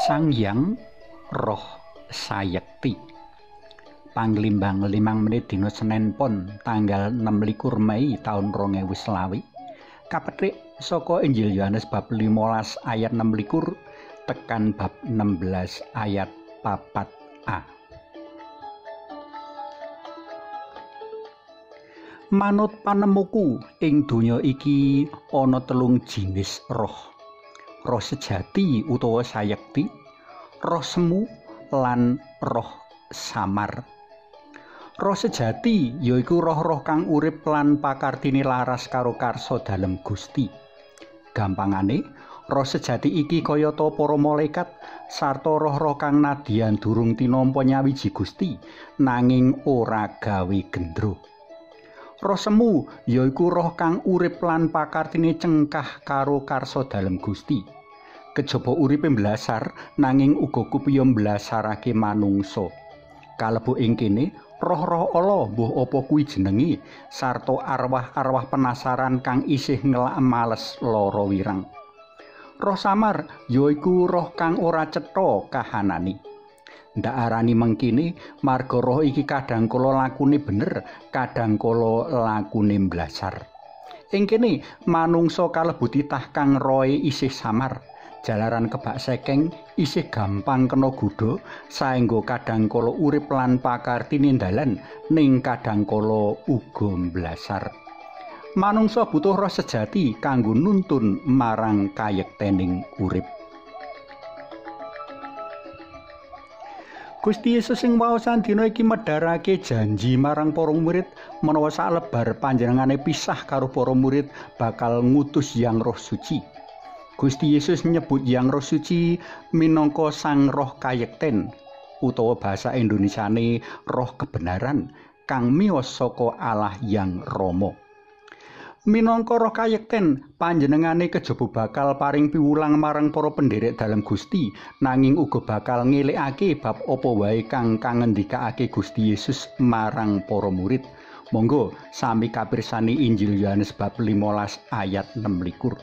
Sang Hyang Roh Sayekti. Panglimbang 5 menit dina Senin Pon tanggal 26 Mei taun 2020. Kapethik saka Injil Yohanes bab 15 ayat 26 tekan bab 16 ayat 4a. Manut panemuku ing donya iki ana telung jinis roh. Roh sejati utawa sayekti, roh semu lan roh samar. Roh sejati yaiku roh-roh kang urip lan pakartine laras karo karsa dalem Gusti. Gampangane, roh sejati iki kayata para malaikat sarta roh-roh kang nadyan durung tinampa nyawiji Gusti nanging ora gawe gendro. Roh semu yaiku roh kang urip lan pakartine cengkah karo karsa dalem Gusti. Kejaba uripe mblasar nanging uga kupiya mblasarake manungsa. Kalebu ing kene roh-roh ala mbuh apa kuwi jenenge sarta arwah-arwah penasaran kang isih ngelak males lara wirang. Roh samar yaiku roh kang ora cetha kahanane. Ndak arani mengkini marga roh iki kadhangkala lakune bener, kadhangkala lakune mblasar. Ing kene manungsa kalebu titah kang rohe isih samar. Jalaran kebak sekeng isih gampang kena godha saengga kadhangkala urip lan pakartine dalan ning kadhangkala uga mblasar. Manungsa butuh roh sejati kanggo nuntun marang kayektening urip. Gusti Yesus sing waosan dina iki medharake janji marang para murid menawa salebar panjenengane pisah karo para murid bakal ngutus Hyang Roh Suci. Gusti Yesus nyebut Hyang Roh Suci minangka Sang Roh Kayekten utawa basa Indonesiane Roh Kebenaran kang miyos saka Allah Hyang Rama. Minangka Roh Kayekten, panjenengane kejaba bakal paring piwulang marang para pendherek dalam Gusti, nanging uga bakal ngelikake bab apa wae kang ngendikake Gusti Yesus marang para murid. Monggo sami kapirsani Injil Yohanes bab 15 ayat 26.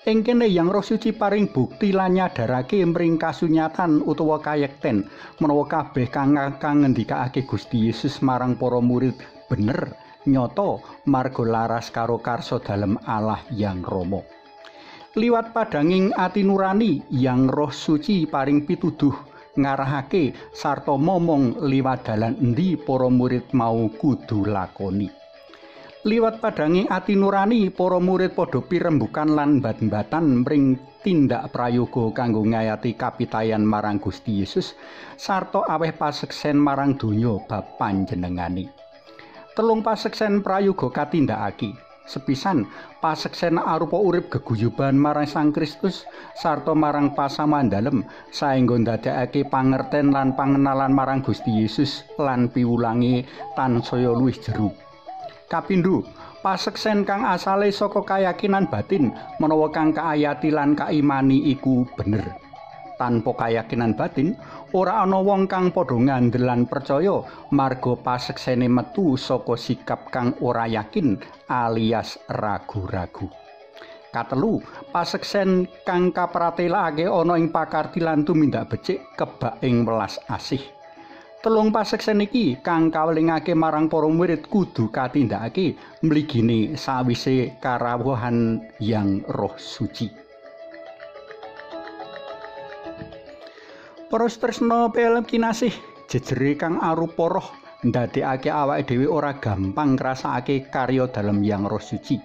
Ing kene Hyang Roh Suci paring bukti lan nyadarake mring kasunyatan utawa kayekten menawa kabeh kang ngendikake Gusti Yesus marang para murid bener nyata marga laras karo karsa dalem Allah Hyang Rama. Liwat padhanging ati nurani Hyang Roh Suci paring pituduh ngarahake sarta momong liwat dalan endi para murid mau kudu lakoni. Liwat padhanging ati nurani para murid padha pirembugan lan bat-batan mring tindak prayoga kanggo ngayati kapitayan marang Gusti Yesus sarta aweh paseksen marang donya bab panjenengane. Telung paseksen prayoga katindakake. Sepisan paseksen arupa urip geguyuban marang Sang Kristus sarta marang pasamandalem saengga ndadekake pangerten lan pangenalan marang Gusti Yesus lan piwulange tansaya luwih jero. Kapindho, paseksen kang asale saka keyakinan batin menawa kang kaayati lan kaimani iku bener. Tanpa keyakinan batin, ora ana wong kang padha ngandel lan percaya marga paseksene metu saka sikap kang ora yakin alias ragu-ragu. Katelu, paseksen kang kapratelake ana ing pakarti lan tumindak becik kebak ing welas asih. Telung paseksen iki kang kawelingake marang para murid kudu katindakake mligine sawise karawuhan Hyang Roh Suci. Para tresna pelem kinasih, jejere kang arupa roh ndadekake awake dhewe ora gampang ngrasakake karya dalem Hyang Roh Suci.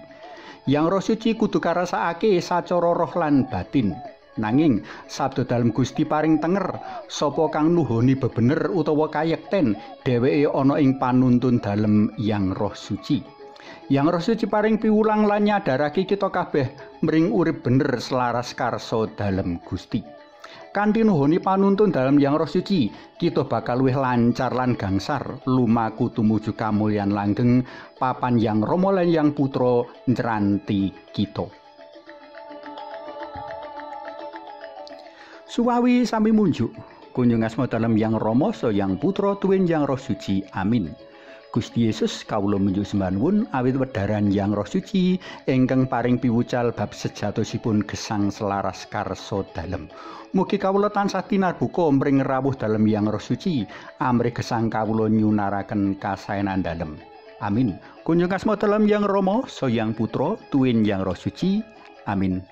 Hyang Roh Suci kudu karasakake sacara roh lan batin. Nanging sabda dalem Gusti paring tenger, sapa kang nuhoni bebener utawa kayekten, dheweke ana ing panuntun dalem Hyang Roh Suci. Hyang Roh Suci paring piwulang lan nyadarake kita kabeh mring urip bener selaras karsa dalem Gusti. Kanthi nuhoni panuntun dalam Hyang Roh Suci, kita bakal luwih lancar lan gangsar lumaku tumuju kamulyan langgeng papan Hyang Rama lan Hyang Putra njranti kita. Suwawi sami munjuk kunjung asma dalam Hyang Rama sa Hyang Putra tuwin Hyang Roh Suci. Amin. Gusti Yesus kawula munjuk sembahun awit wedharan Hyang Roh Suci ingkang paring piwucal bab sejatosipun gesang selaras karsa dalem. Mugi kawula tansah tinarbuka mring rawuh dalem Hyang Roh Suci amrih gesang kawula nyunaraken kasaenan dalem. Amin. Kunjung asma dalem Hyang Rama, Sang Hyang Putra, tuwin Hyang Roh Suci. Amin.